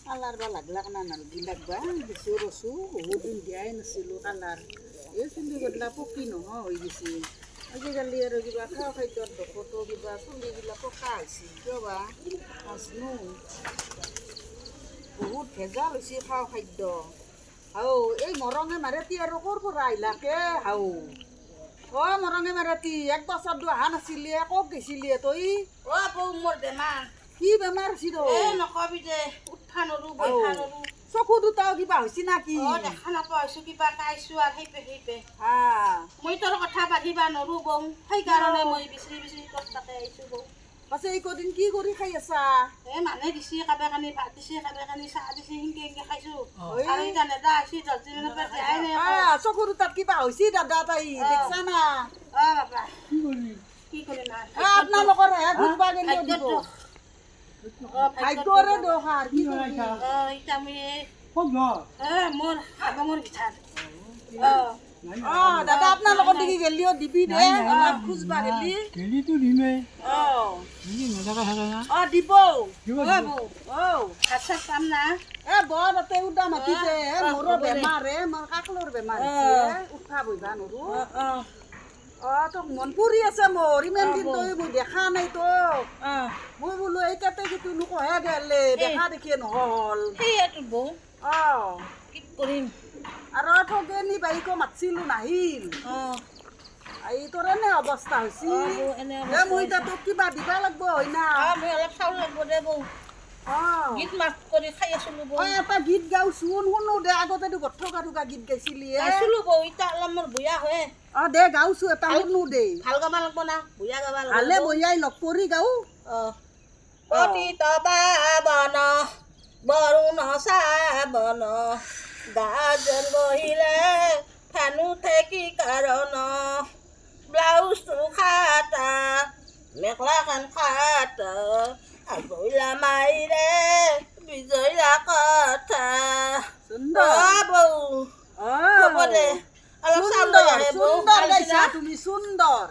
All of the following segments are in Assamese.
কালাৰ বা লাগলাক না নালগি লাগবা বেছি ৰচু বহুত দিন দিয়াই নাছিলোঁ কালাৰ এই চুলি গদলা পকি নোহোৱা হৈ গৈছে আজিকালি আৰু কিবা খোৱা খাদ্যৰ দোষতো কিবা চুলিগিলা পকা হৈছে কিয় বা নাজনো বহুত ভেজাল হৈছে খোৱা খাদ্য হাও এই মৰঙে মাৰেতি আৰু ক'ৰ পৰা আহিলাকে হাও অ' মৰঙে মাৰেতি এক বছৰ অহা নাছিলি ক'ত গৈছিলি তই অ' বৌ মোৰ বেমাৰ কি বেমাৰ হৈছিল নকবি দে উঠা নৰো বৈঠা নৰো চকু দুটাও কিবা হৈছে নাকি দেখা নাপোৱা হৈছো কিবা কাইছো আৰু সেইপে হা মই তোৰ কথা পাতিবা নৰো বৌ সেইকাৰণে মই বিচাৰি বিচাৰি তোৰ তাতে আহিছো বৌ পাছে এই কদিন কি কৰি খাই আছা মানুহে দিছে কাবে কানি ভাত দিছে কাবে কানি চাহ দিছে সেনেকে খাইছো আৰু এতিয়া নেদা আহিছে 10 দিনৰ পৰা দিয়াই নাই চকু দুটাত কিবা হৈছে দাদা তাই দেখছা না বাবা কি কৰি না আপোনালোকৰ ঘূৰবা গেলি দিব ভাগ্যৰে দোষাৰ কি কৰিছা এতিয়া মই মোৰ হাবঙৰ ভিতৰত দাদা আপোনালোকৰ দেখি গেলিও দিবি দে খুজবা গেলিতো দিমেই দিব ভাত চাত পাম না বৰ তাতে উদা মাতিছে মোৰো বেমাৰ মোৰ কাকলৰ বেমাৰ উঠা বহিবা নৰো তোক মন পৰি আছে মোৰ ইমান দিন তই মই দেখা নাই তোক মই বোলো এই তাতে কিন্তু নোকহে গেলে দেখা দেখিয়ে নহ'ল কি কৰিম আৰু ঠগেনি বাইকো মাতিছিলো নাহিল এই তোৰ এনে অৱস্থা হৈছে মই এতিয়া তোক কিবা দিবা লাগব হয় না মই অলপ চাউল লাগব দে বৌ গীত মাত কৰি খাই আছিলো বৌ এটা গীত গাওচোন শুনো দে আগতেতো গঠকা ঠকা গীত গাইছিলি গাইছিলো বৌ এতিয়া অলপ মোৰ বয়া হয় দে গাওছো এটা শুনো দে ভাল গাবা লাগব না বয়া গাবা লাগব ভালে বয়াই লগ কৰি গাও অতীত পাবন বৰুণ চাবন গাজন বহিলে ফানু থাকি কাৰণ ব্লাউজটো খাটা মেখেলাখন খাটা আগৈলা মাৰিলে বিজয়লা কথা বৌ হ'ব দে অলপ সুন্দৰ গাইছা তুমি সুন্দৰ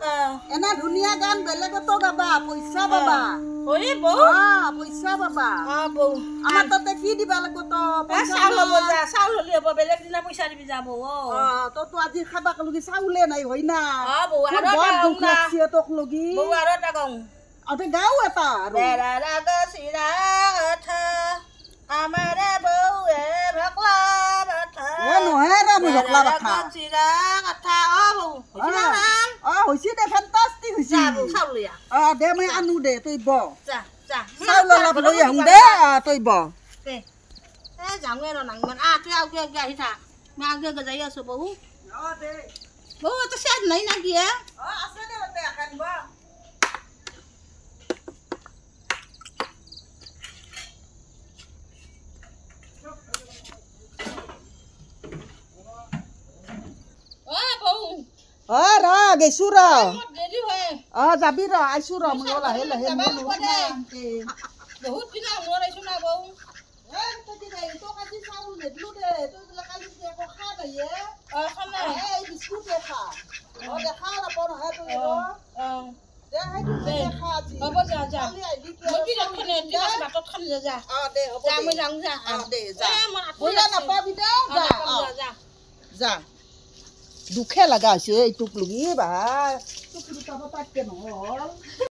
এনে ধুনীয়া গান বেলেগতো গাবা পইচা পাবা পইচা পাবা আমাৰ তাতে কি দিবা লাগিব চাউল হলে হ'ব বেলেগ দিনা পইচা দিবি যাব ততো আজি খাবা লগি চাউলে নাই হয় না দুখ লাগছে তোক লগি গাও এটা আমাৰে বৌৱে ভকলা কথা নহয় ৰা মই ভকলা কথা চিৰা কথা হৈছে দে ফেণ্টাষ্টিক হৈছে দে মই আনো দে তই ব চাউল অলপ লৈ আহোঁ দে তই ব যাওঁগে ৰ নাংমান তই আগে আগে আহি থাক মই আগে আগে যাই আছো বৌ বৌ এটা চেট নাই নাকি আছে দে এখন ব ৰা গৈছো ৰ যাবি ৰ আইছো ৰ মই লাহে লাহে বহুত দিনা মূৰত আহিছো না বৌ চাউল নেদলো দে তই বোলে কালি একো খা নাই বিস্কুট দেখা দেখা নাপাওঁ নহয় তই হ'ব যা যা বাটত খাম যা মই যাওঁ যা নাপাবি দে যা দুখে লগা হৈছে এইটোক লগি বা নহ'ল